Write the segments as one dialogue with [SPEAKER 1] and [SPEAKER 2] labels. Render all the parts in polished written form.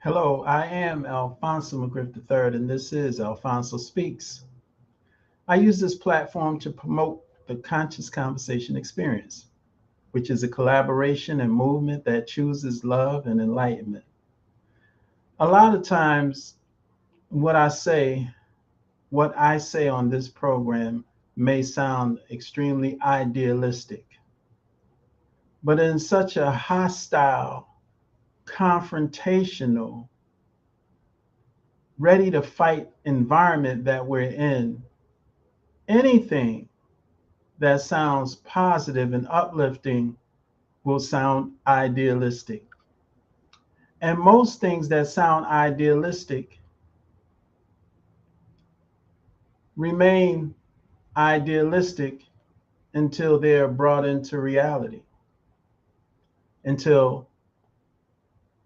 [SPEAKER 1] Hello, I am Alphonso III, and this is Alphonso Speaks. I use this platform to promote the Conscious Conversation experience, which is a collaboration and movement that chooses love and enlightenment. A lot of times, what I say, what I say on this program may sound extremely idealistic, but in such a hostile, confrontational, ready to fight environment that we're in, anything that sounds positive and uplifting will sound idealistic. And most things that sound idealistic remain idealistic until they are brought into reality, until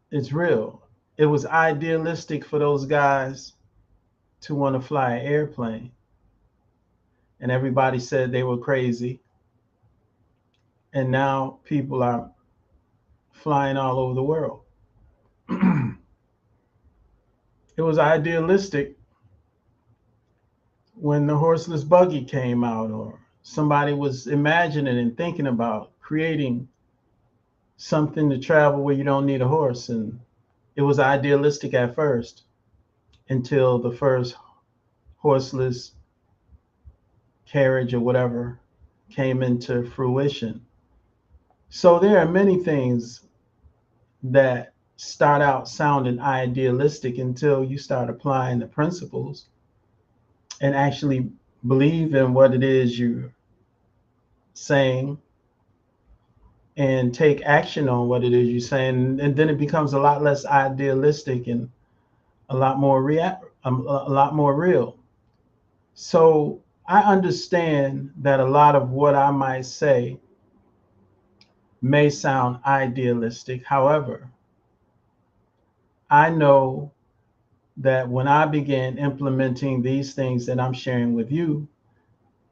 [SPEAKER 1] it's real. It was idealistic for those guys to want to fly an airplane, and everybody said they were crazy. And now people are flying all over the world. It was idealistic when the horseless buggy came out, or somebody was imagining and thinking about creating something to travel where you don't need a horse. And it was idealistic at first until the first horseless carriage or whatever came into fruition. So there are many things that start out sounding idealistic until you start applying the principles and actually believe in what it is you're saying and take action on what it is you're saying, and then it becomes a lot less idealistic and a lot more real. So I understand that a lot of what I might say may sound idealistic. However, I know that when I began implementing these things that I'm sharing with you,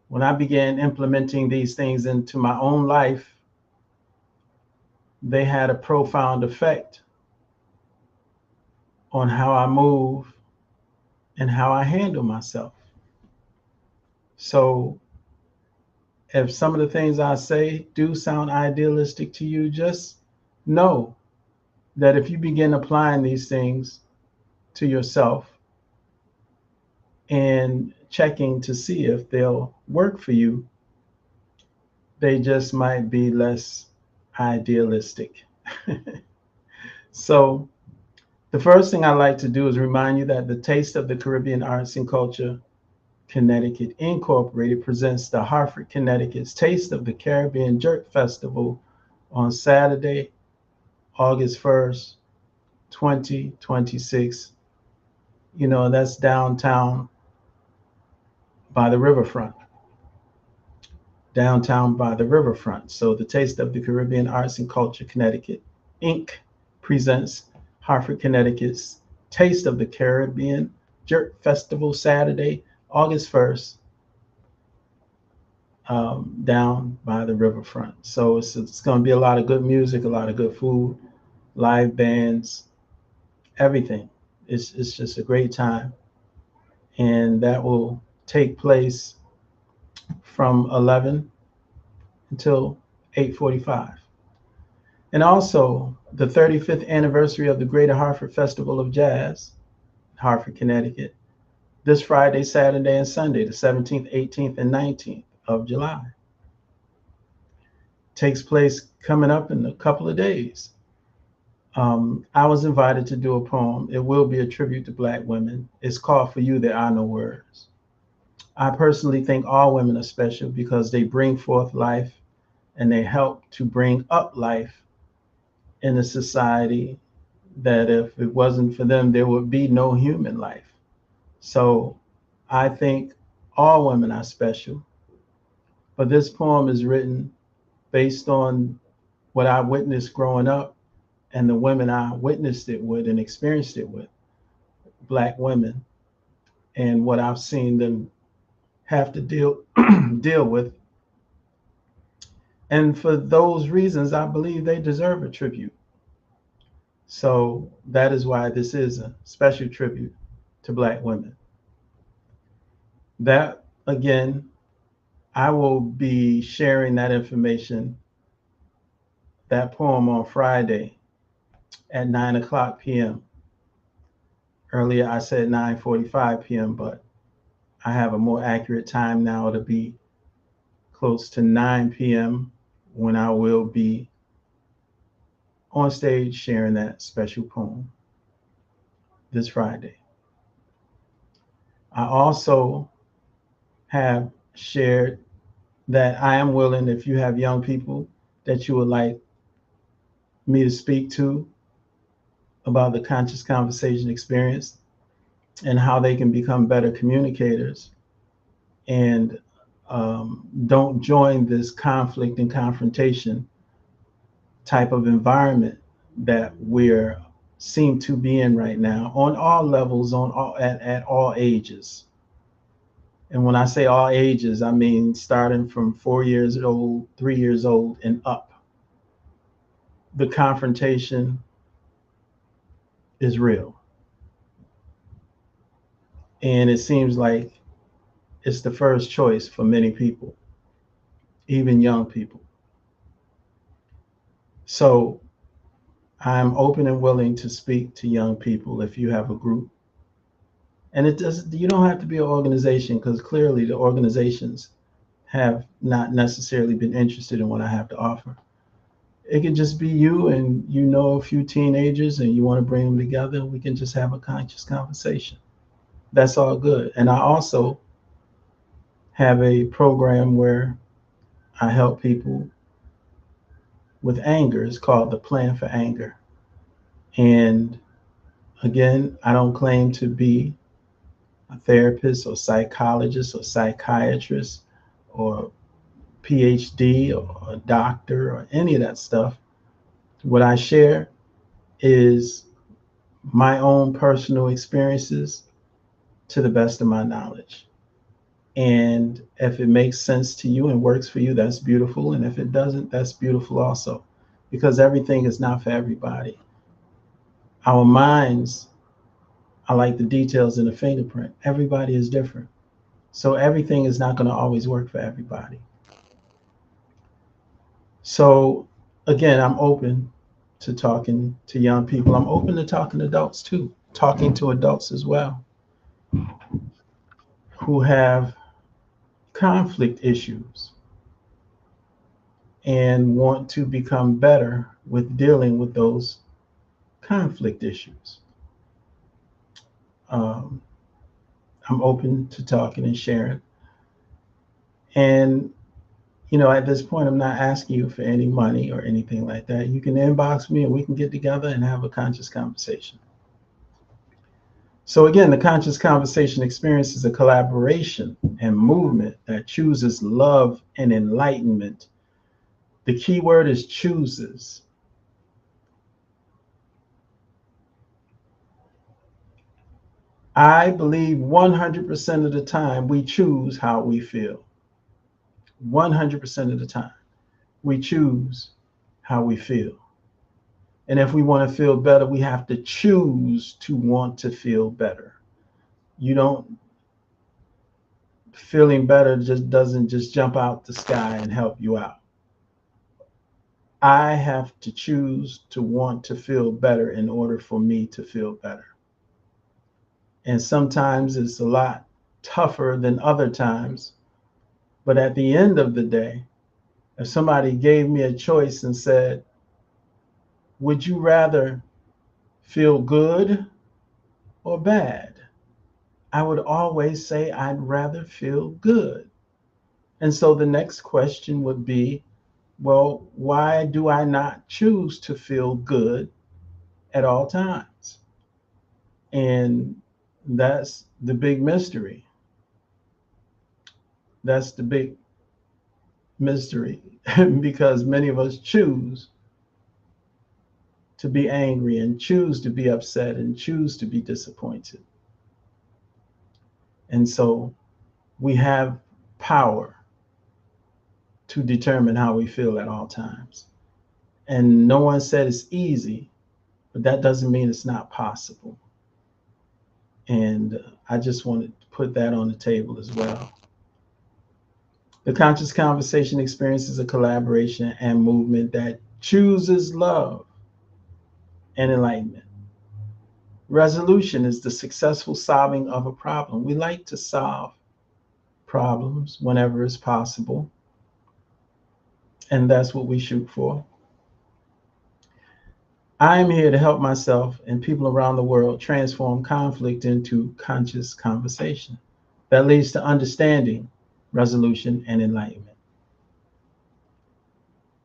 [SPEAKER 1] when I began implementing these things into my own life, they had a profound effect on how I move and how I handle myself. So if some of the things I say do sound idealistic to you, just know that if you begin applying these things to yourself and checking to see if they'll work for you, they just might be less idealistic. So the first thing I like to do is remind you that the Taste of the Caribbean Arts and Culture Connecticut Incorporated presents the Hartford, Connecticut's Taste of the Caribbean Jerk Festival on Saturday, August 1st, 2026. You know, that's downtown by the riverfront. Downtown by the riverfront. So the Taste of the Caribbean Arts and Culture Connecticut Inc. presents Hartford, Connecticut's Taste of the Caribbean Jerk Festival Saturday, August 1st, down by the riverfront. So it's going to be a lot of good music, a lot of good food, live bands, everything. It's just a great time. And that will take place from 11 until 8:45. And also the 35th anniversary of the Greater Hartford Festival of Jazz, Hartford, Connecticut, this Friday, Saturday, and Sunday, the 17th, 18th, and 19th of July. Takes place coming up in a couple of days. I was invited to do a poem. It will be a tribute to Black women. It's called For You There Are No Words. I personally think all women are special because they bring forth life and they help to bring up life in a society that if it wasn't for them, there would be no human life. So I think all women are special. But this poem is written based on what I witnessed growing up and the women I witnessed it with and experienced it with, Black women, and what I've seen them have to deal with. And for those reasons, I believe they deserve a tribute. So that is why this is a special tribute to Black women. That, again, I will be sharing that information, that poem, on Friday at 9 o'clock p.m. Earlier I said 9:45 p.m., but I have a more accurate time now to be close to 9 p.m. when I will be on stage sharing that special poem this Friday. I also have shared that I am willing, if you have young people that you would like me to speak to about the conscious conversation experience and how they can become better communicators and don't join this conflict and confrontation type of environment that we're seem to be in right now on all levels, at all ages. And when I say all ages, I mean starting from 4 years old, 3 years old, and up. The confrontation is real. And it seems like it's the first choice for many people, even young people. So I'm open and willing to speak to young people if you have a group. And it does, you don't have to be an organization, because clearly the organizations have not necessarily been interested in what I have to offer. It could just be you and you know a few teenagers and you want to bring them together. We can just have a conscious conversation. That's all good. And I also have a program where I help people with anger. It's called the Plan for Anger. And again, I don't claim to be a therapist or psychologist or psychiatrist or PhD or a doctor or any of that stuff. What I share is my own personal experiences to the best of my knowledge. And if it makes sense to you and works for you, that's beautiful. And if it doesn't, that's beautiful also, because everything is not for everybody. Our minds are like the details in a fingerprint. Everybody is different. So everything is not going to always work for everybody. So again, I'm open to talking to young people. I'm open to talking to adults too, talking to adults as well who have conflict issues and want to become better with dealing with those conflict issues. Um, I'm open to talking and sharing. And, at this point, I'm not asking you for any money or anything like that. You can inbox me and we can get together and have a conscious conversation. So, again, the conscious conversation experience is a collaboration and movement that chooses love and enlightenment. The key word is chooses. I believe 100% of the time we choose how we feel. 100% of the time we choose how we feel. And if we want to feel better, we have to choose to want to feel better. You don't, feeling better just doesn't just jump out the sky and help you out. I have to choose to want to feel better in order for me to feel better. And sometimes it's a lot tougher than other times. But at the end of the day, if somebody gave me a choice and said, would you rather feel good or bad? I would always say I'd rather feel good. And so the next question would be, well, why do I not choose to feel good at all times? And that's the big mystery. That's the big mystery because many of us choose to be angry and choose to be upset and choose to be disappointed. And so we have power to determine how we feel at all times. And no one said it's easy, but that doesn't mean it's not possible. And I just wanted to put that on the table as well. The conscious conversation experience is a collaboration and movement that chooses love and enlightenment. Resolution is the successful solving of a problem. We like to solve problems whenever it's possible, and that's what we shoot for. I am here to help myself and people around the world transform conflict into conscious conversation that leads to understanding, resolution, and enlightenment.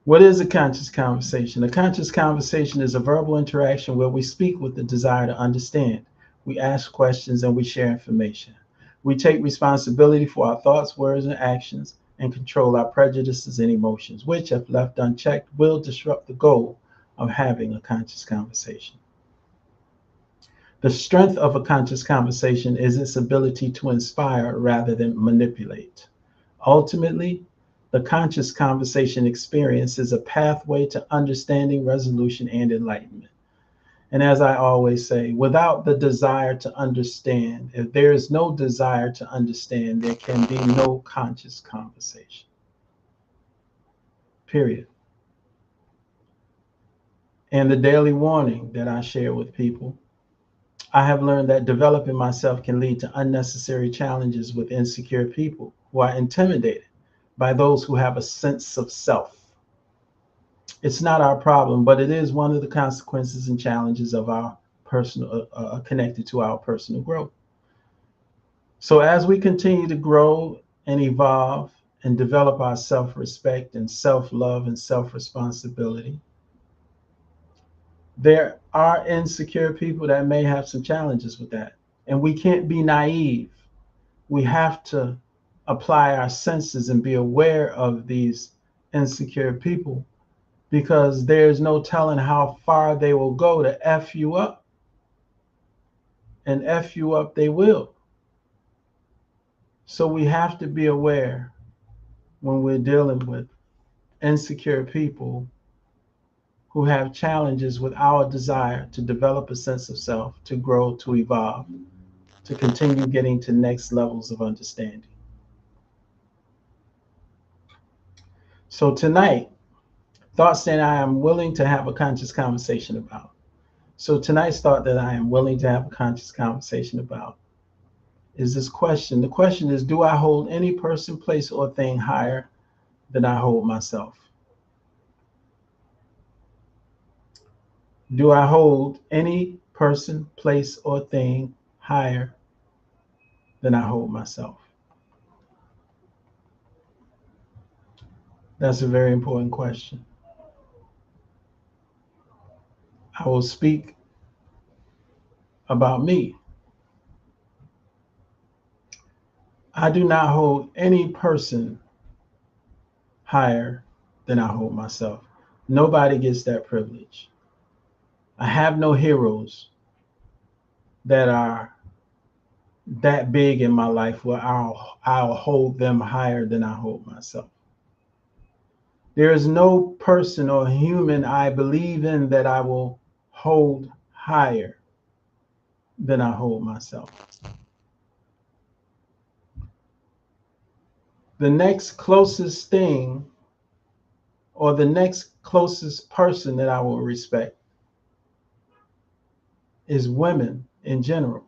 [SPEAKER 1] What is a conscious conversation? A conscious conversation is a verbal interaction where we speak with the desire to understand. We ask questions and we share information. We take responsibility for our thoughts, words, and actions and control our prejudices and emotions, which, if left unchecked, will disrupt the goal of having a conscious conversation. The strength of a conscious conversation is its ability to inspire rather than manipulate. Ultimately, the conscious conversation experience is a pathway to understanding, resolution, and enlightenment. And as I always say, without the desire to understand, if there is no desire to understand, there can be no conscious conversation. Period. And the daily warning that I share with people, I have learned that developing myself can lead to unnecessary challenges with insecure people who are intimidated by those who have a sense of self. It's not our problem, but it is one of the consequences and challenges of our personal, connected to our personal growth. So as we continue to grow and evolve and develop our self-respect and self-love and self-responsibility, there are insecure people that may have some challenges with that. And we can't be naive. We have to apply our senses and be aware of these insecure people, because there's no telling how far they will go to F you up. And F you up they will. So we have to be aware when we're dealing with insecure people who have challenges with our desire to develop a sense of self, to grow, to evolve, to continue getting to next levels of understanding. So tonight, thoughts that I am willing to have a conscious conversation about. So tonight's thought that I am willing to have a conscious conversation about is this question. The question is, do I hold any person, place, or thing higher than I hold myself? Do I hold any person, place, or thing higher than I hold myself? That's a very important question. I will speak about me. I do not hold any person higher than I hold myself. Nobody gets that privilege. I have no heroes that are that big in my life where I'll hold them higher than I hold myself. There is no person or human I believe in that I will hold higher than I hold myself. The next closest thing or the next closest person that I will respect is women in general,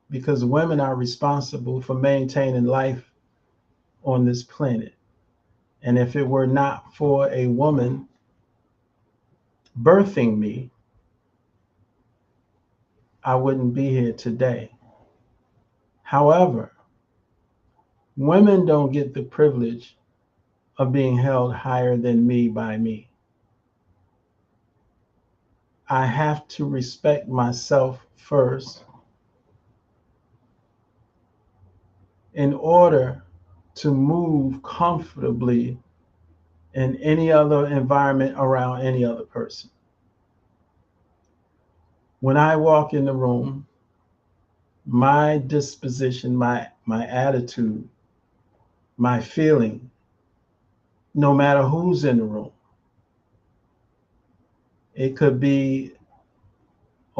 [SPEAKER 1] because women are responsible for maintaining life on this planet. And if it were not for a woman birthing me, I wouldn't be here today. However, women don't get the privilege of being held higher than me by me. I have to respect myself first in order to move comfortably in any other environment around any other person. When I walk in the room, my disposition, my attitude, my feeling, no matter who's in the room, it could be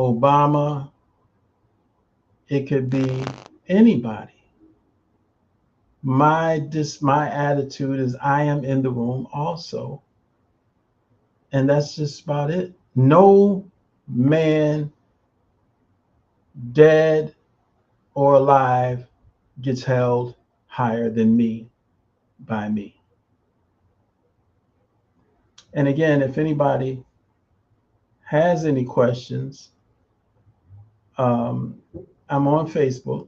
[SPEAKER 1] Obama, it could be anybody. My attitude is I am in the room also, and that's just about it. No man, dead or alive, gets held higher than me by me. And again, if anybody has any questions, I'm on Facebook,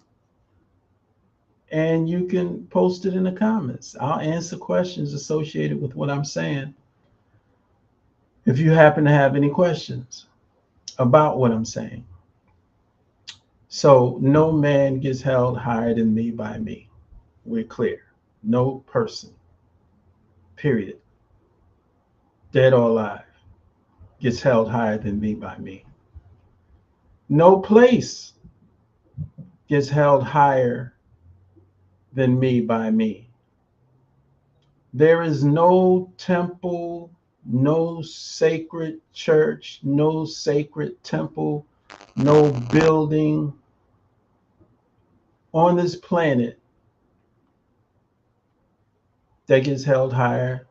[SPEAKER 1] and you can post it in the comments. I'll answer questions associated with what I'm saying if you happen to have any questions about what I'm saying. So no man gets held higher than me by me. We're clear. No person, period, dead or alive, gets held higher than me by me. No place gets held higher than me by me. There is no temple, no sacred church, no sacred temple, no building on this planet that gets held higher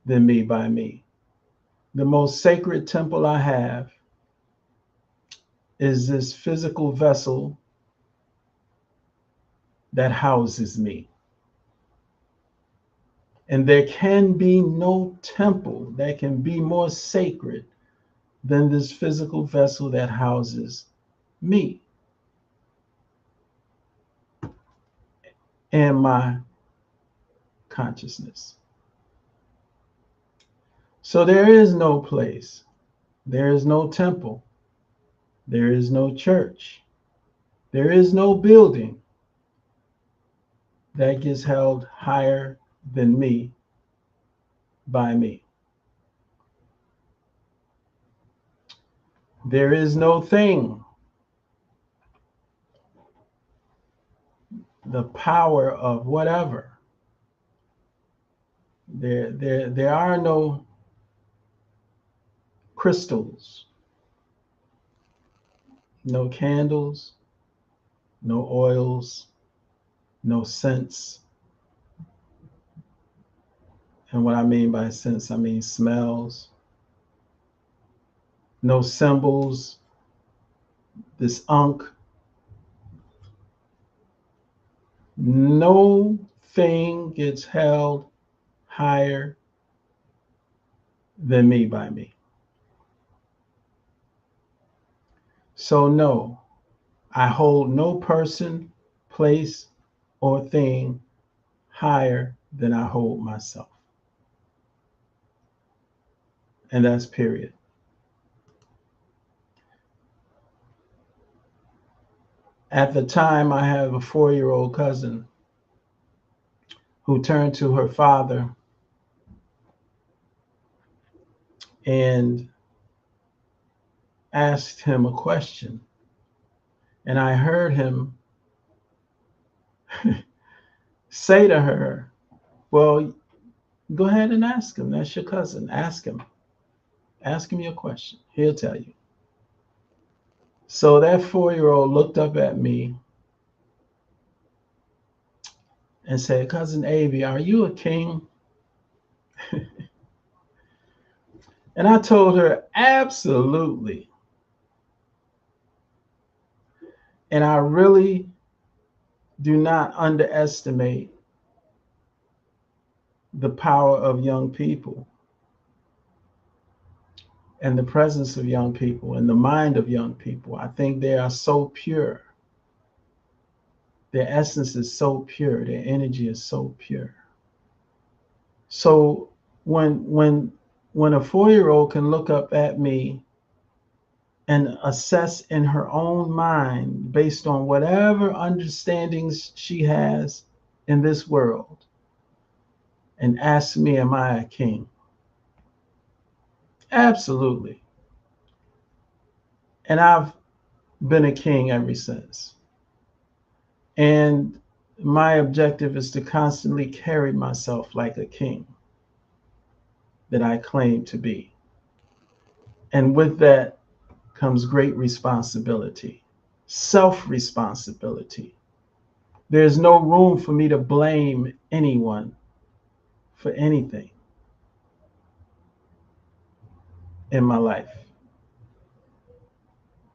[SPEAKER 1] than me by me. The most sacred temple I have is this physical vessel that houses me. And there can be no temple that can be more sacred than this physical vessel that houses me and my consciousness. So there is no place, there is no temple, there is no church, there is no building that gets held higher than me by me. There is no thing, the power of whatever. There are no crystals, no candles, no oils, no scents. And what I mean by scents, I mean smells, no symbols, this unk. No thing gets held higher than me by me. So no, I hold no person, place, or thing higher than I hold myself. And that's period. At the time, I have a 4-year-old cousin who turned to her father and asked him a question. And I heard him say to her, well, go ahead and ask him. That's your cousin. Ask him. Ask him your question. He'll tell you. So that 4-year-old looked up at me and said, Cousin Avi, are you a king? And I told her, absolutely. And I really do not underestimate the power of young people and the presence of young people and the mind of young people. I think they are so pure. Their essence is so pure. Their energy is so pure. So when a 4-year-old can look up at me and assess in her own mind based on whatever understandings she has in this world and ask me, am I a king? Absolutely. And I've been a king ever since. And my objective is to constantly carry myself like a king that I claim to be. And with that, comes great responsibility, self-responsibility. There's no room for me to blame anyone for anything in my life,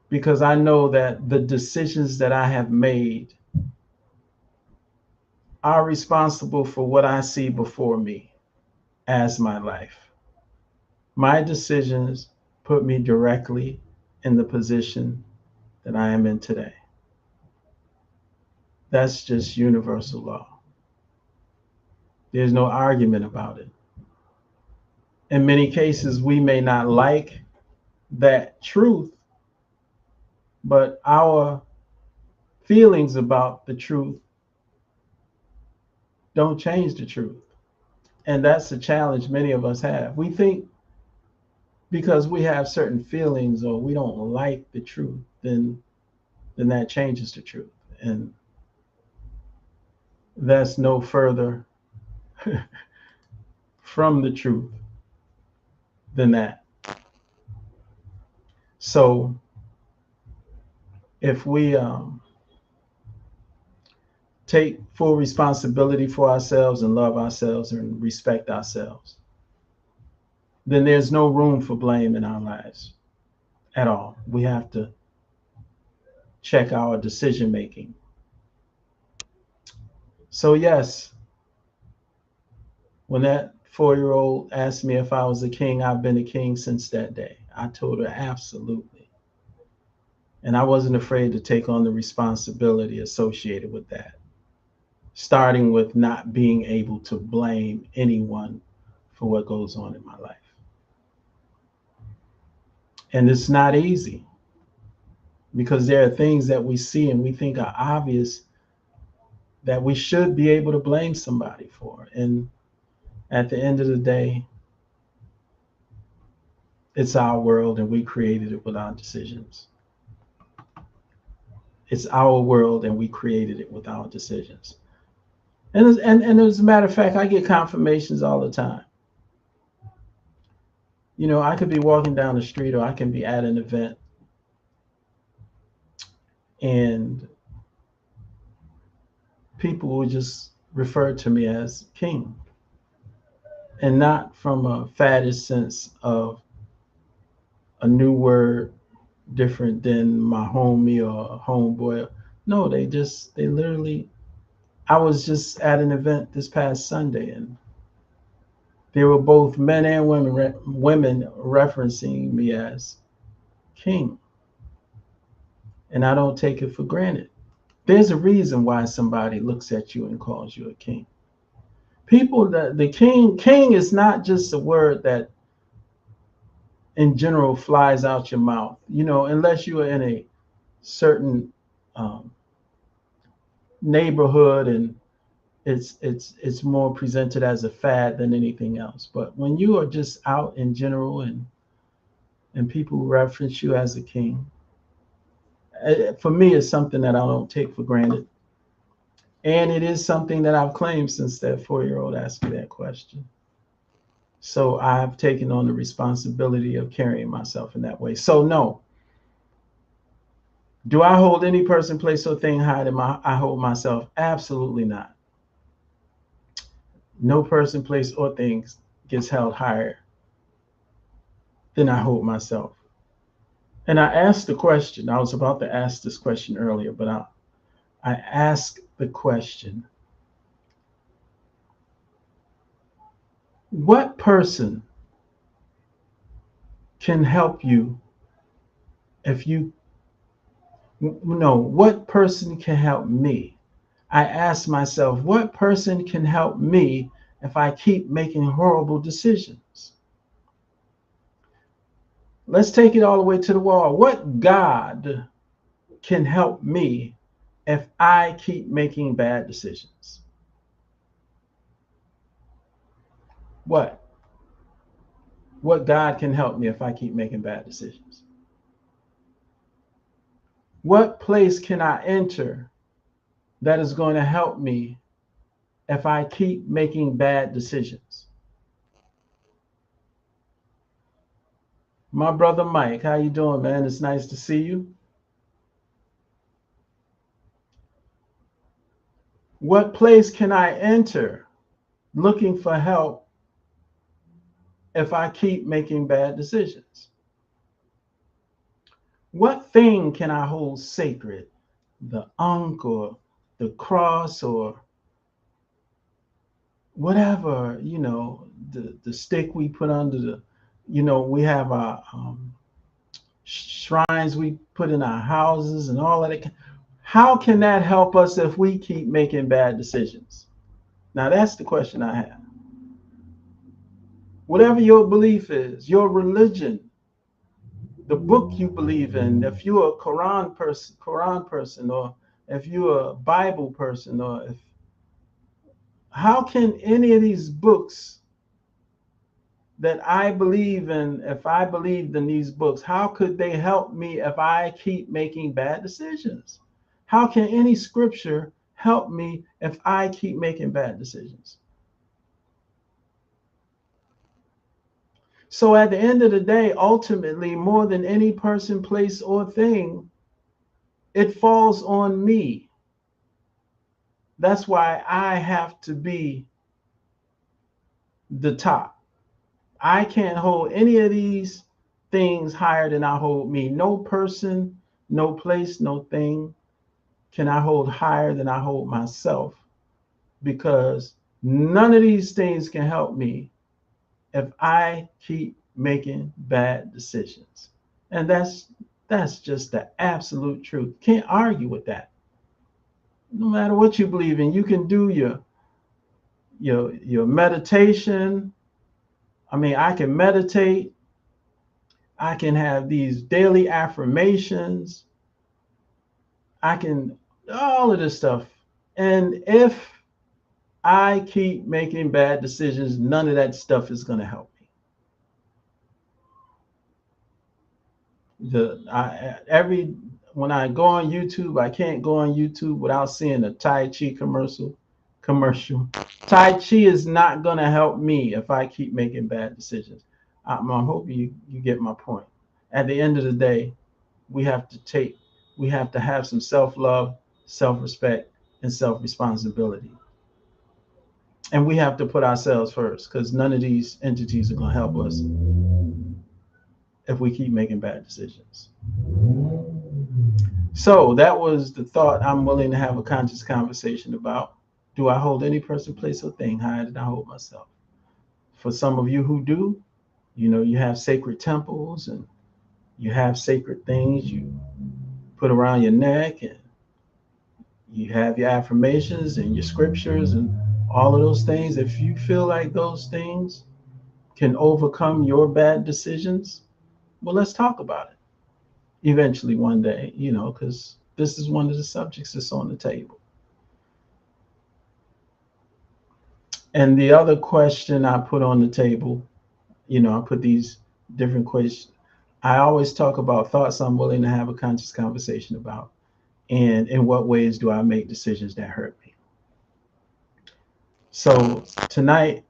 [SPEAKER 1] because I know that the decisions that I have made are responsible for what I see before me as my life. My decisions put me directly in the position that I am in today. That's just universal law. There's no argument about it. In many cases, we may not like that truth, but our feelings about the truth don't change the truth. And that's the challenge many of us have. We think because we have certain feelings or we don't like the truth, then that changes the truth. And that's no further from the truth than that. So if we take full responsibility for ourselves and love ourselves and respect ourselves, then there's no room for blame in our lives at all. We have to check our decision making. So yes, when that 4-year-old asked me if I was a king, I've been a king since that day. I told her absolutely. And I wasn't afraid to take on the responsibility associated with that, starting with not being able to blame anyone for what goes on in my life. And it's not easy, because there are things that we see and we think are obvious that we should be able to blame somebody for. And at the end of the day, it's our world and we created it with our decisions. It's our world and we created it with our decisions. And as a matter of fact, I get confirmations all the time. You know, I could be walking down the street or I can be at an event and people will just refer to me as king, and not from a faddish sense of a new word different than my homie or homeboy. No, they literally, I was just at an event this past Sunday and there were both men and women referencing me as king. And I don't take it for granted. There's a reason why somebody looks at you and calls you a king. People, that the king is not just a word that in general flies out your mouth, you know, unless you are in a certain neighborhood and it's more presented as a fad than anything else. But when you are just out in general and people reference you as a king, for me, it's something that I don't take for granted. And it is something that I've claimed since that 4-year-old asked me that question. So I've taken on the responsibility of carrying myself in that way. So no. Do I hold any person, place, or thing higher than I hold myself? Absolutely not. No person, place, or thing gets held higher than I hold myself. And I asked the question, I was about to ask this question earlier, but I asked the question, what person can help you if you, no, what person can help me? I asked myself, what person can help me if I keep making horrible decisions? Let's take it all the way to the wall. What God can help me if I keep making bad decisions? What? What God can help me if I keep making bad decisions? What place can I enter that is going to help me if I keep making bad decisions? My brother Mike, how you doing, man? It's nice to see you. What place can I enter looking for help if I keep making bad decisions? What thing can I hold sacred? The ankh or the cross or whatever, the stick we put under the, we have our shrines we put in our houses and all of that. How can that help us if we keep making bad decisions? Now, that's the question I have. Whatever your belief is, your religion, the book you believe in, if you're a Quran person, or if you're a Bible person, or if how can any of these books that I believe in, if I believed in these books, how could they help me if I keep making bad decisions? How can any scripture help me if I keep making bad decisions? So at the end of the day, ultimately, more than any person, place, or thing, it falls on me. That's why I have to be the top. I can't hold any of these things higher than I hold me. No person, no place, no thing can I hold higher than I hold myself, because none of these things can help me if I keep making bad decisions. And that's just the absolute truth. Can't argue with that. No matter what you believe in, you can do your meditation. I mean, I can meditate. I can have these daily affirmations. I can all of this stuff. And if I keep making bad decisions, none of that stuff is going to help me. Every when I go on YouTube, I can't go on YouTube without seeing a Tai Chi commercial. Tai Chi is not going to help me if I keep making bad decisions. I'm hoping you get my point. At the end of the day, we have to take, we have to have some self-love, self-respect, and self-responsibility. And we have to put ourselves first, because none of these entities are going to help us if we keep making bad decisions. So that was the thought I'm willing to have a conscious conversation about. Do I hold any person, place, or thing higher than I hold myself? For some of you who do, you have sacred temples and you have sacred things you put around your neck, and you have your affirmations and your scriptures and all of those things. If you feel like those things can overcome your bad decisions, well, let's talk about it eventually one day, because this is one of the subjects that's on the table. And the other question I put on the table, I put these different questions. I always talk about thoughts I'm willing to have a conscious conversation about. And in what ways do I make decisions that hurt me? So tonight's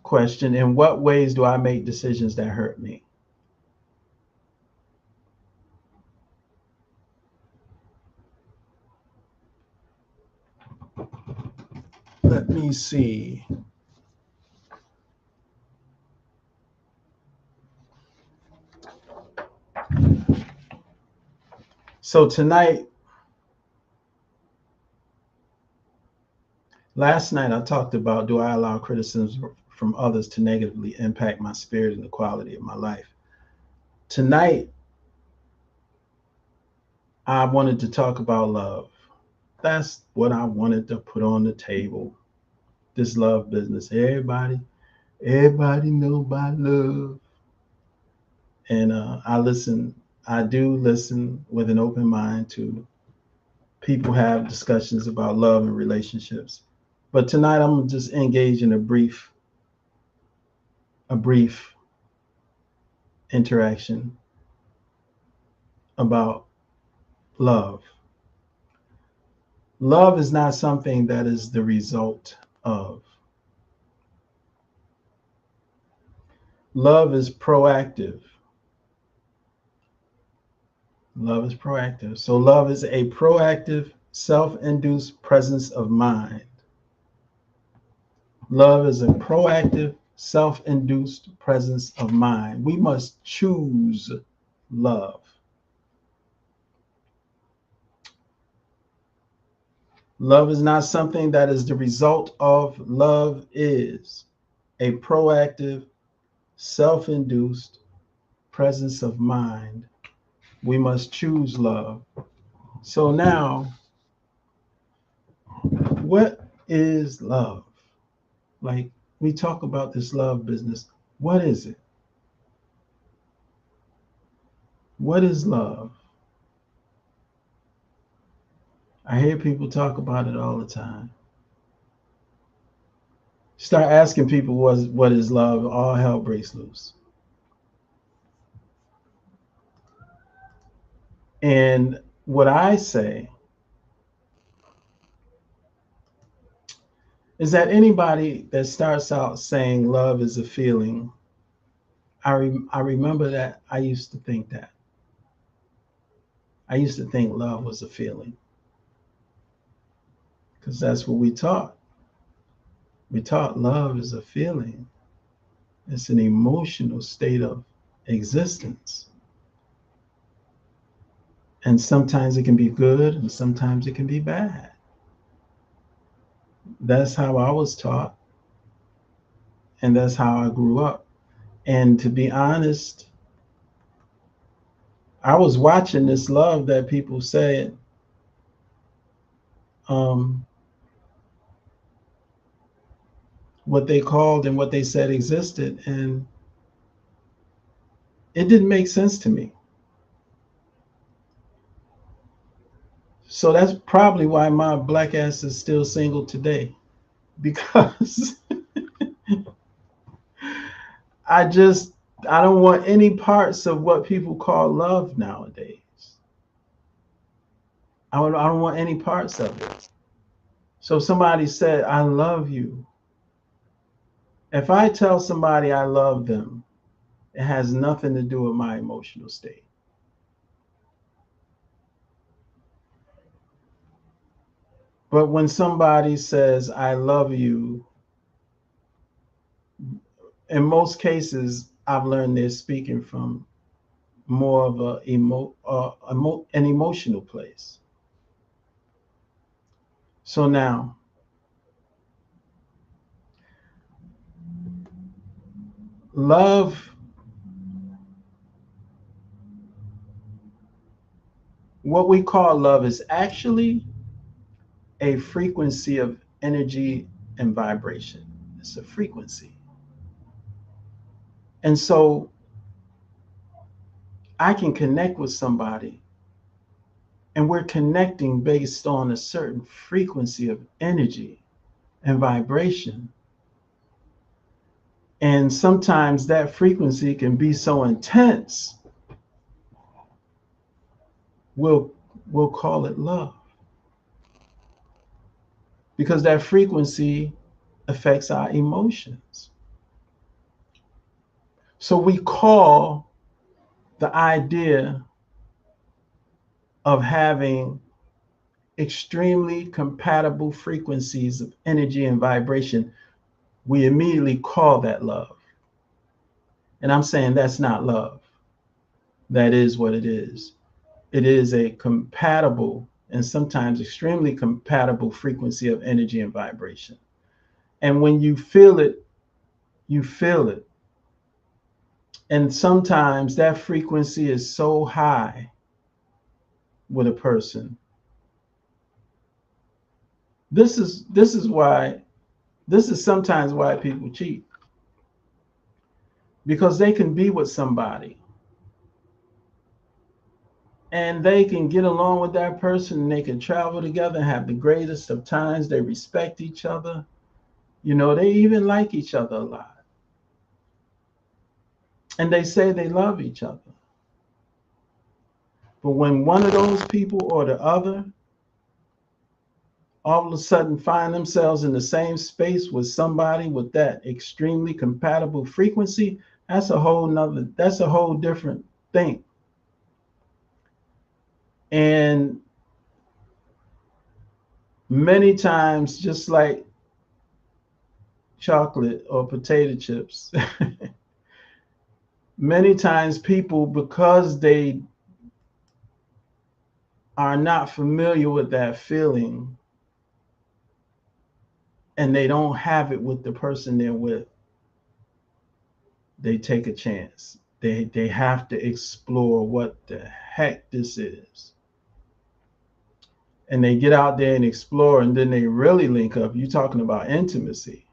[SPEAKER 1] question, in what ways do I make decisions that hurt me? Let me see. So last night I talked about, do I allow criticism from others to negatively impact my spirit and the quality of my life? Tonight, I wanted to talk about love. That's what I wanted to put on the table. This love business. Everybody know about love. And I do listen with an open mind to people have discussions about love and relationships. But tonight I'm gonna just engage in a brief interaction about love. Love is not something that is the result of. Love is proactive. Love is proactive. So love is a proactive, self-induced presence of mind. Love is a proactive, self-induced presence of mind. We must choose love. Love is not something that is the result of. Love is a proactive, self-induced presence of mind. We must choose love. So now, what is love? Like, we talk about this love business. What is it? What is love? I hear people talk about it all the time. Start asking people what is love, all hell breaks loose. And what I say is that anybody that starts out saying love is a feeling, I remember that I used to think that. I used to think love was a feeling because that's what we taught. We taught love is a feeling. It's an emotional state of existence. And sometimes it can be good and sometimes it can be bad. That's how I was taught, and that's how I grew up. And to be honest, I was watching this love that people said um, what they called and what they said existed, and it didn't make sense to me. So that's probably why my black ass is still single today, because I just I don't want any parts of what people call love nowadays. I don't want any parts of it. So if somebody said I love you, if I tell somebody I love them, it has nothing to do with my emotional state. But when somebody says I love you, in most cases I've learned they're speaking from more of an emotional place. So now, love, what we call love, is actually a frequency of energy and vibration. It's a frequency. And so I can connect with somebody, and we're connecting based on a certain frequency of energy and vibration. And sometimes that frequency can be so intense, we'll, we'll call it love, because that frequency affects our emotions. So we call the idea of having extremely compatible frequencies of energy and vibration, we immediately call that love. And I'm saying that's not love. That is what it is. It is a compatible and sometimes extremely compatible frequency of energy and vibration. And when you feel it, you feel it. And sometimes that frequency is so high with a person. This is why this is sometimes why people cheat, because they can be with somebody and they can get along with that person, and they can travel together, have the greatest of times, they respect each other, they even like each other a lot, and they say they love each other. But when one of those people or the other all of a sudden find themselves in the same space with somebody with that extremely compatible frequency, that's a whole different thing. And many times, just like chocolate or potato chips, many times people, because they are not familiar with that feeling and they don't have it with the person they're with, they take a chance. They have to explore what the heck this is. And they get out there and explore, and then they really link up. You're talking about intimacy.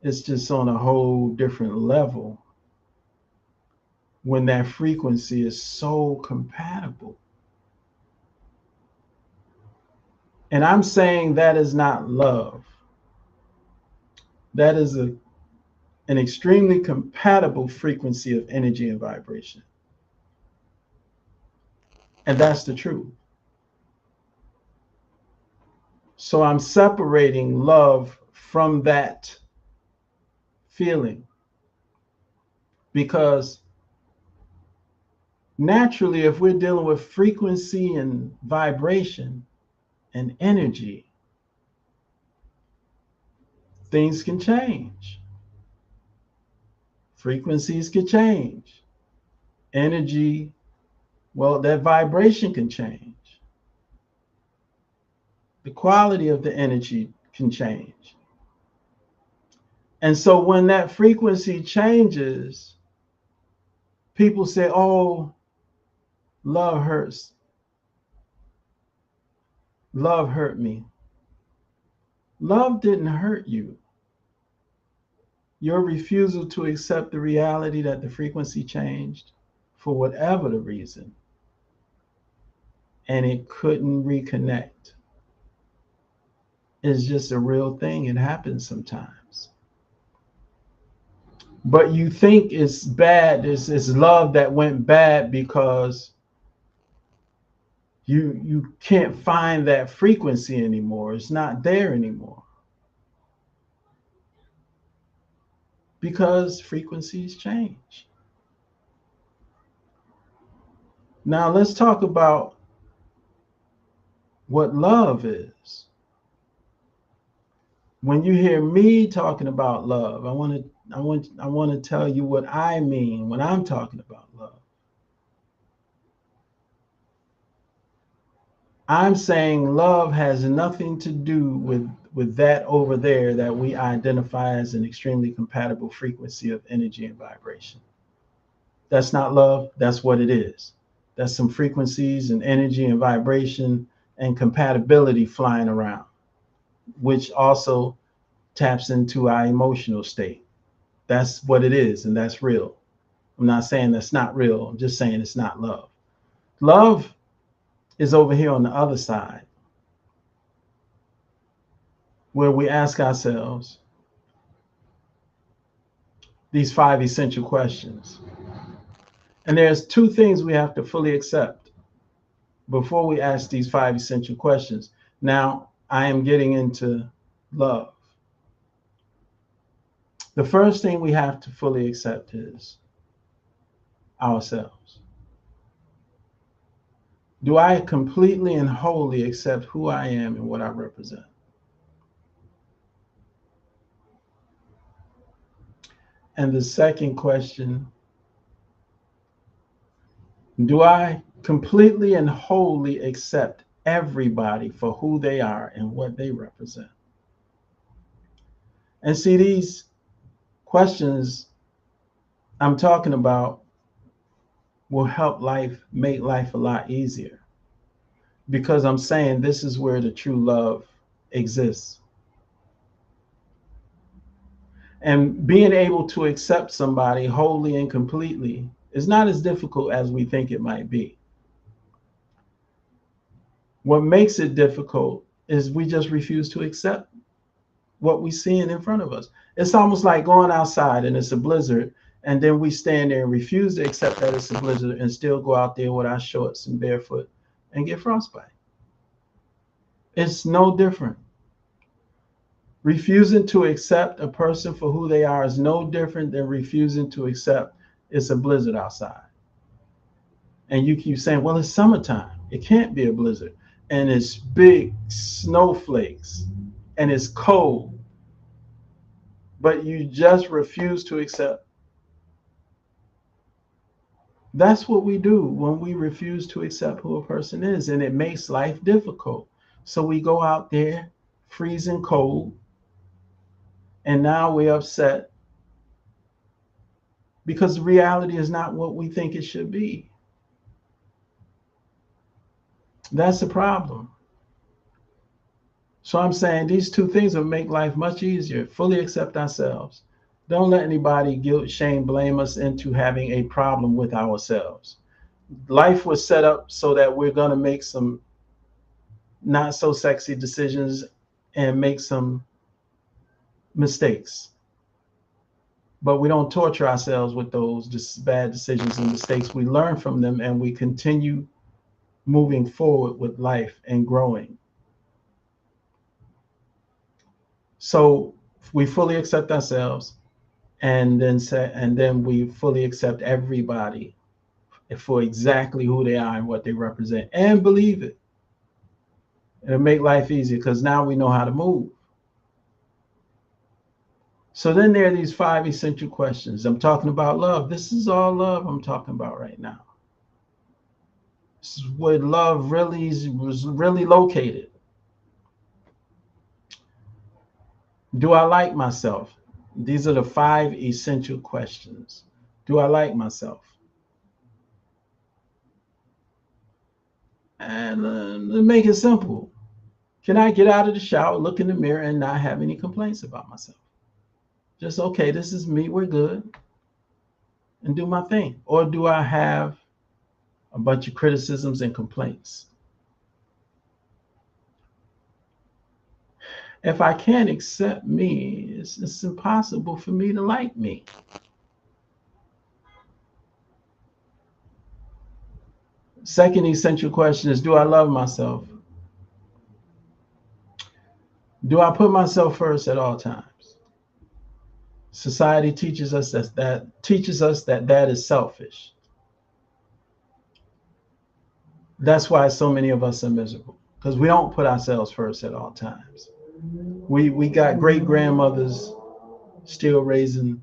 [SPEAKER 1] It's just on a whole different level when that frequency is so compatible. And I'm saying that is not love. That is an extremely compatible frequency of energy and vibration. And that's the truth. So I'm separating love from that feeling, because naturally, if we're dealing with frequency and vibration and energy, things can change. Frequencies can change. Energy, well, that vibration can change. The quality of the energy can change. And so when that frequency changes, people say, oh, love hurts. Love hurt me. Love didn't hurt you. Your refusal to accept the reality that the frequency changed for whatever the reason, and it couldn't reconnect, is just a real thing. It happens sometimes. But you think it's bad, it's love that went bad because you can't find that frequency anymore. It's not there anymore. Because frequencies change. Now let's talk about what love is. When you hear me talking about love, I want to tell you what I mean when I'm talking about love. I'm saying love has nothing to do with that over there that we identify as an extremely compatible frequency of energy and vibration. That's not love. That's what it is. That's some frequencies and energy and vibration and compatibility flying around, which also taps into our emotional state. That's what it is, and that's real. I'm not saying that's not real. I'm just saying it's not love. Love is over here on the other side, where we ask ourselves these 5 essential questions. And there's 2 things we have to fully accept before we ask these 5 essential questions. Now, I am getting into love. The first thing we have to fully accept is ourselves. Do I completely and wholly accept who I am and what I represent? And the second question, do I completely and wholly accept everybody for who they are and what they represent? And see, these questions I'm talking about will help make life a lot easier, because I'm saying this is where the true love exists. And being able to accept somebody wholly and completely is not as difficult as we think it might be. What makes it difficult is we just refuse to accept what we see in front of us. It's almost like going outside and it's a blizzard, and then we stand there and refuse to accept that it's a blizzard and still go out there with our shorts and barefoot and get frostbite. It's no different. Refusing to accept a person for who they are is no different than refusing to accept it's a blizzard outside. And you keep saying, well, it's summertime. It can't be a blizzard. And it's big snowflakes and it's cold. But you just refuse to accept. That's what we do when we refuse to accept who a person is. And it makes life difficult. So we go out there freezing cold. And now we're upset because reality is not what we think it should be. That's the problem. So I'm saying these two things will make life much easier. Fully accept ourselves. Don't let anybody guilt, shame, blame us into having a problem with ourselves. Life was set up so that we're going to make some not so sexy decisions and make some mistakes. But we don't torture ourselves with those just bad decisions and mistakes. We learn from them and we continue moving forward with life and growing. So we fully accept ourselves, and then we fully accept everybody for exactly who they are and what they represent, and believe it. It'll make life easier because now we know how to move. So then there are these 5 essential questions. I'm talking about love. This is all love I'm talking about right now. This is where love was really located. Do I like myself? These are the 5 essential questions. Do I like myself? And to make it simple, can I get out of the shower, look in the mirror, and not have any complaints about myself? Just, okay, this is me, we're good, and do my thing. Or do I have a bunch of criticisms and complaints? If I can't accept me, it's impossible for me to like me. Second essential question is, do I love myself? Do I put myself first at all times? Society teaches us that is selfish. That's why so many of us are miserable, because we don't put ourselves first at all times. We got great grandmothers still raising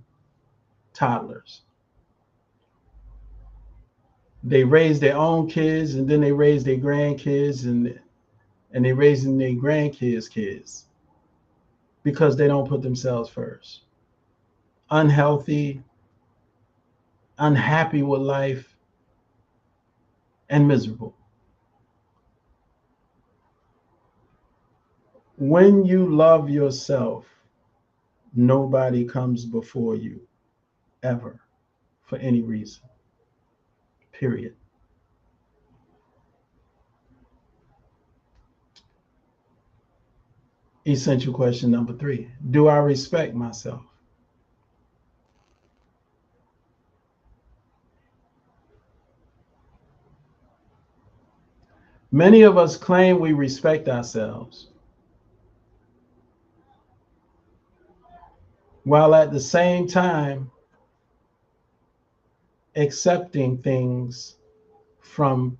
[SPEAKER 1] toddlers. They raise their own kids, and then they raise their grandkids, and they raising their grandkids' kids because they don't put themselves first. Unhealthy, unhappy with life, and miserable. When you love yourself, nobody comes before you ever for any reason. Period. Essential question number 3. Do I respect myself? Many of us claim we respect ourselves, while at the same time accepting things from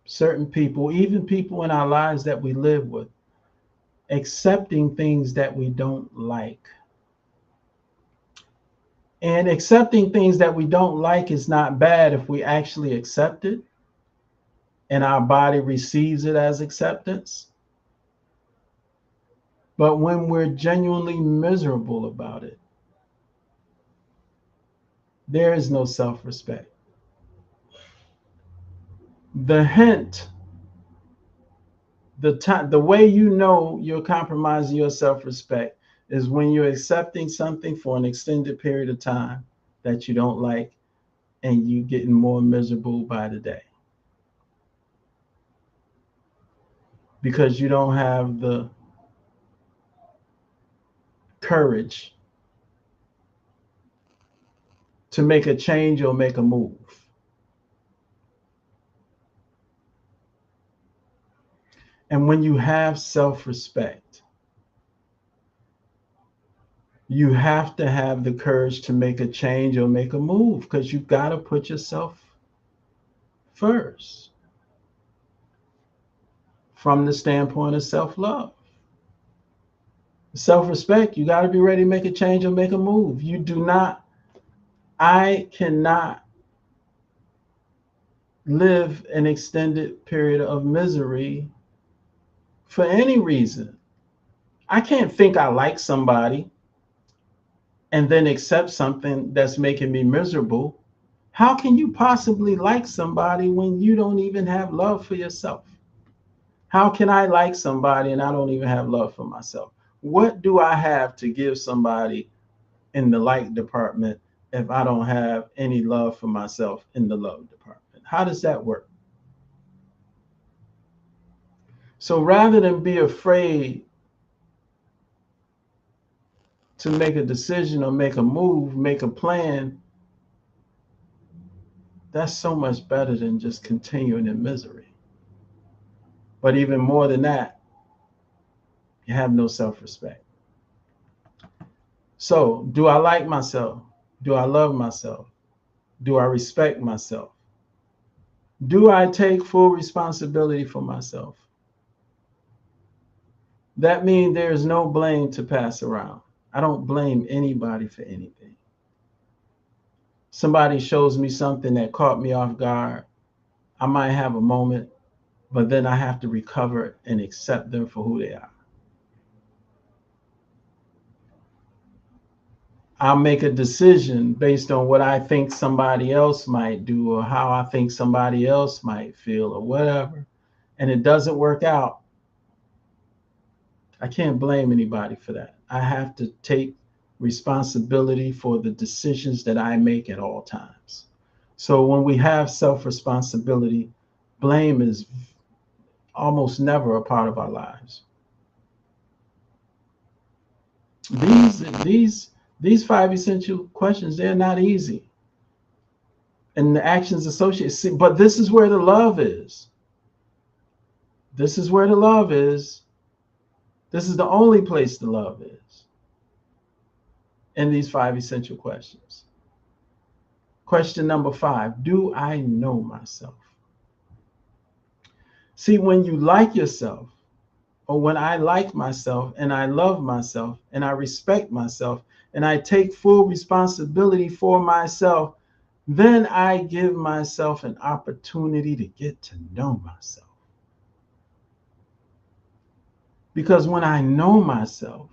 [SPEAKER 1] certain people, even people in our lives that we live with, accepting things that we don't like. And accepting things that we don't like is not bad if we actually accept it and our body receives it as acceptance. But when we're genuinely miserable about it, there is no self-respect. The hint, the way you know you're compromising your self-respect is when you're accepting something for an extended period of time that you don't like, and you getting more miserable by the day because you don't have the courage to make a change or make a move. And when you have self-respect, you have to have the courage to make a change or make a move, because you've got to put yourself first from the standpoint of self-love. Self-respect, you got to be ready to make a change or make a move. You do not, I cannot live an extended period of misery for any reason. I can't think I like somebody and then accept something that's making me miserable. How can you possibly like somebody when you don't even have love for yourself? How can I like somebody and I don't even have love for myself? What do I have to give somebody in the like department if I don't have any love for myself in the love department? How does that work? So rather than be afraid to make a decision or make a move, make a plan, that's so much better than just continuing in misery. But even more than that, you have no self-respect. So, do I like myself? Do I love myself? Do I respect myself? Do I take full responsibility for myself? That means there's no blame to pass around. I don't blame anybody for anything. Somebody shows me something that caught me off guard. I might have a moment, but then I have to recover and accept them for who they are. I'll make a decision based on what I think somebody else might do or how I think somebody else might feel or whatever, and it doesn't work out. I can't blame anybody for that. I have to take responsibility for the decisions that I make at all times. So when we have self-responsibility, blame is almost never a part of our lives. These five essential questions, they're not easy. And the actions associated, but this is where the love is. This is where the love is. This is the only place the love is. In these five essential questions. Question number 5, do I know myself? See, when you like yourself, or when I like myself and I love myself and I respect myself and I take full responsibility for myself, then I give myself an opportunity to get to know myself. Because when I know myself,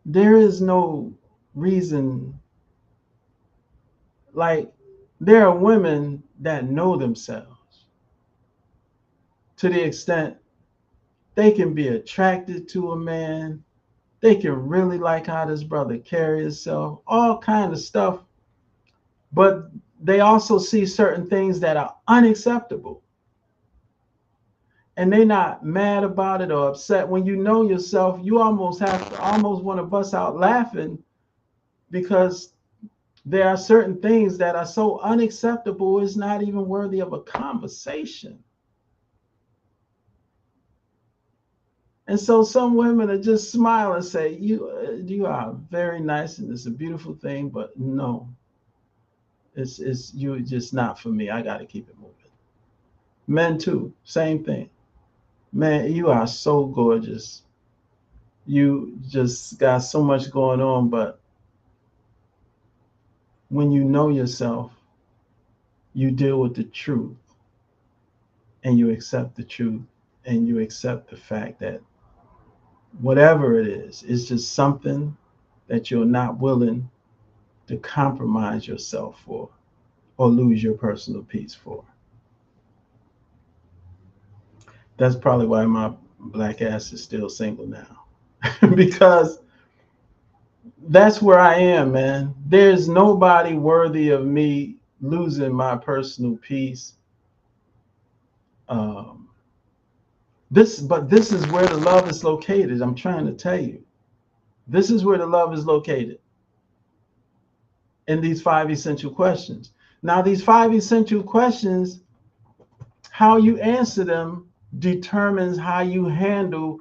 [SPEAKER 1] there is no reason, like there are women that know themselves to the extent they can be attracted to a man, they can really like how this brother carries himself, all kind of stuff, but they also see certain things that are unacceptable. And they're not mad about it or upset. When you know yourself, you almost want to bust out laughing because there are certain things that are so unacceptable, it's not even worthy of a conversation. And so some women are just smile and say, you are very nice and it's a beautiful thing, but no, it's you just not for me. I got to keep it moving. Men too, same thing. Man, you are so gorgeous. You just got so much going on, but when you know yourself, you deal with the truth and you accept the truth and you accept the fact that whatever it is, it's just something that you're not willing to compromise yourself for or lose your personal peace for. That's probably why my black ass is still single now. Because that's where I am, man. There's nobody worthy of me losing my personal peace. Um, but this is where the love is located. I'm trying to tell you. This is where the love is located in these 5 essential questions. Now, these 5 essential questions, how you answer them determines how you handle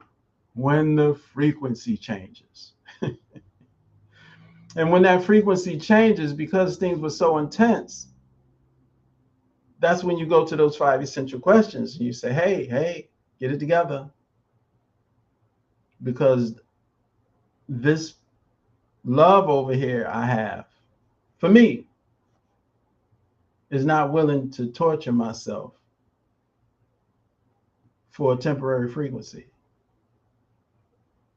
[SPEAKER 1] when the frequency changes. And when that frequency changes, because things were so intense, That's when you go to those 5 essential questions and you say, hey, get it together. Because this love over here I have, for me, is not willing to torture myself for a temporary frequency.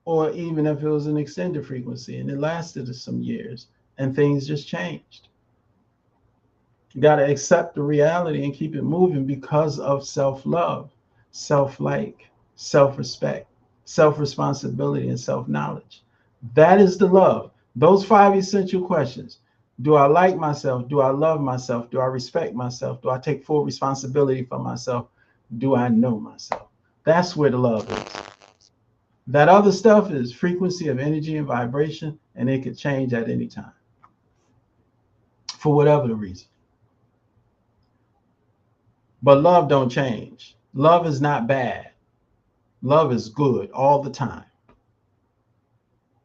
[SPEAKER 1] Or even if it was an extended frequency and it lasted some years and things just changed. You got to accept the reality and keep it moving because of self-love, self-like, self-respect, self-responsibility, and self-knowledge. That is the love. Those 5 essential questions. Do I like myself? Do I love myself? Do I respect myself? Do I take full responsibility for myself? Do I know myself? That's where the love is. That other stuff is frequency of energy and vibration, and it could change at any time for whatever the reason. But love don't change. Love is not bad. Love is good all the time.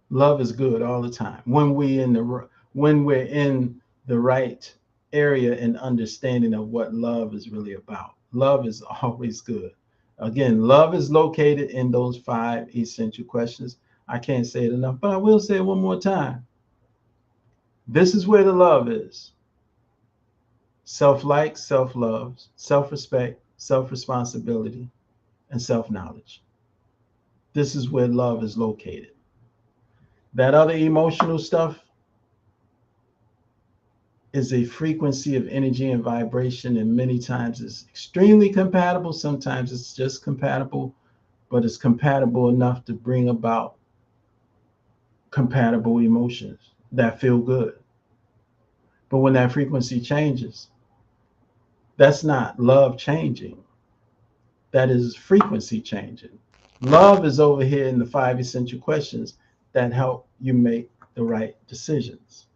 [SPEAKER 1] Love is good all the time. When we're in the right area and understanding of what love is really about. Love is always good. Again, love is located in those 5 essential questions. I can't say it enough, but I will say it one more time. This is where the love is. Self-like, self-love, self-respect, self-responsibility, and self-knowledge. This is where love is located. That other emotional stuff is a frequency of energy and vibration, and many times it's extremely compatible. Sometimes it's just compatible, but it's compatible enough to bring about compatible emotions that feel good. But when that frequency changes, that's not love changing. That is frequency changing. Love is over here in the 5 essential questions that help you make the right decisions.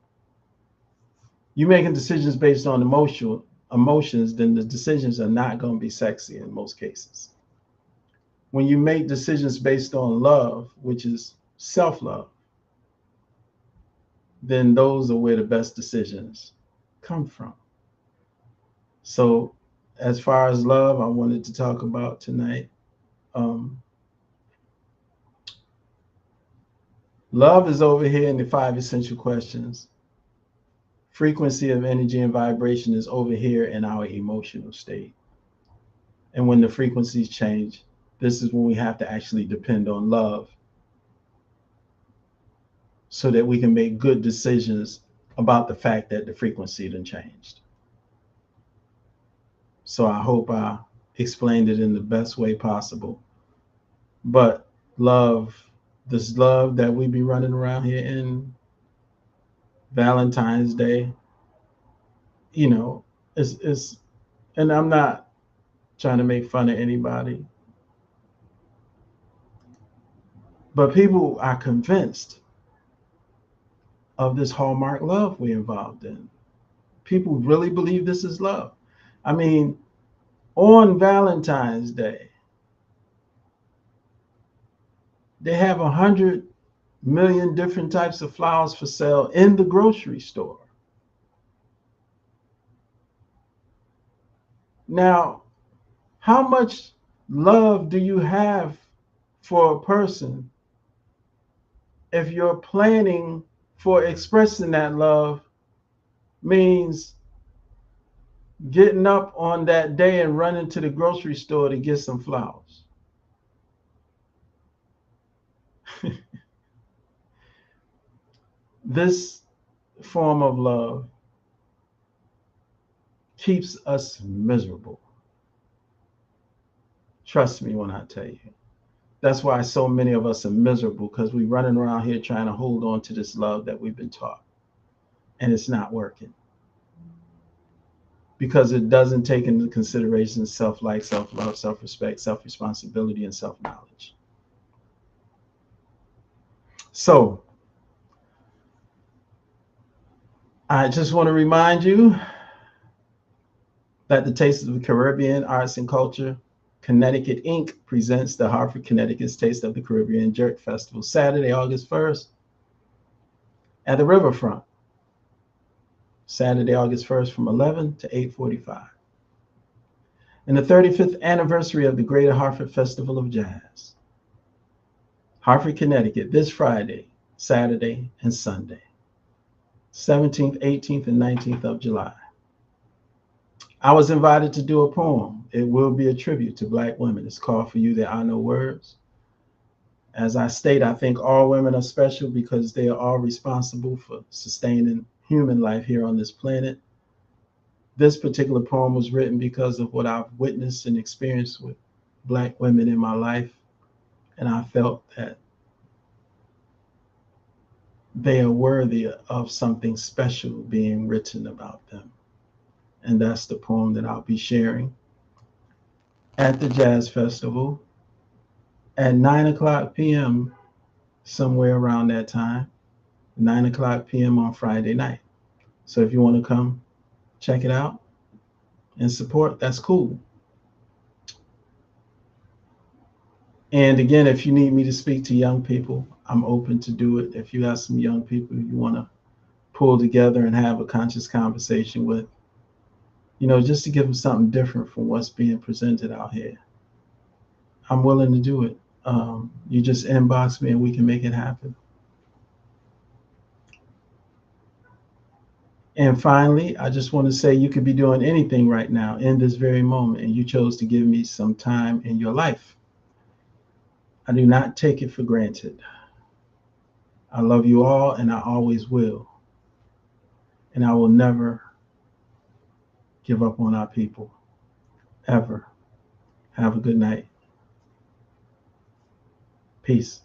[SPEAKER 1] You making decisions based on emotions, then the decisions are not going to be sexy in most cases. When you make decisions based on love, which is self-love, then those are where the best decisions come from. So as far as love, I wanted to talk about tonight. Love is over here in the 5 essential questions. Frequency of energy and vibration is over here in our emotional state. And when the frequencies change, this is when we have to actually depend on love so that we can make good decisions about the fact that the frequency done changed. So I hope I explained it in the best way possible. But love, this love that we be running around here in Valentine's Day, you know, is, and I'm not trying to make fun of anybody, but people are convinced of this Hallmark love we're involved in. People really believe this is love. I mean, on Valentine's Day, they have 100 million different types of flowers for sale in the grocery store. Now, how much love do you have for a person if you're planning for expressing that love means getting up on that day and running to the grocery store to get some flowers? This form of love keeps us miserable. Trust me when I tell you. That's why so many of us are miserable, because we're running around here trying to hold on to this love that we've been taught. And it's not working. Because it doesn't take into consideration self-like, self-love, self-respect, self-responsibility, and self-knowledge. So I just want to remind you that the Taste of the Caribbean Arts and Culture Connecticut Inc. presents the Hartford, Connecticut's Taste of the Caribbean Jerk Festival, Saturday, August 1st at the Riverfront. Saturday, August 1st from 11 to 8:45. and the 35th anniversary of the Greater Hartford Festival of Jazz. Hartford, Connecticut, this Friday, Saturday, and Sunday, 17th, 18th, and 19th of July. I was invited to do a poem. It will be a tribute to Black women. It's called For You There Are No Words. As I state, I think all women are special because they are all responsible for sustaining human life here on this planet. This particular poem was written because of what I've witnessed and experienced with Black women in my life. And I felt that they are worthy of something special being written about them. And that's the poem that I'll be sharing at the Jazz Festival at 9 o'clock p.m., somewhere around that time, 9 o'clock p.m. on Friday night. So if you want to come check it out and support, that's cool. And again, if you need me to speak to young people, I'm open to do it. If you have some young people you want to pull together and have a conscious conversation with, just to give them something different from what's being presented out here, I'm willing to do it. You just inbox me and we can make it happen. And finally, I just want to say you could be doing anything right now in this very moment, and you chose to give me some time in your life. I do not take it for granted. I love you all, and I always will. And I will never give up on our people, ever. Have a good night. Peace.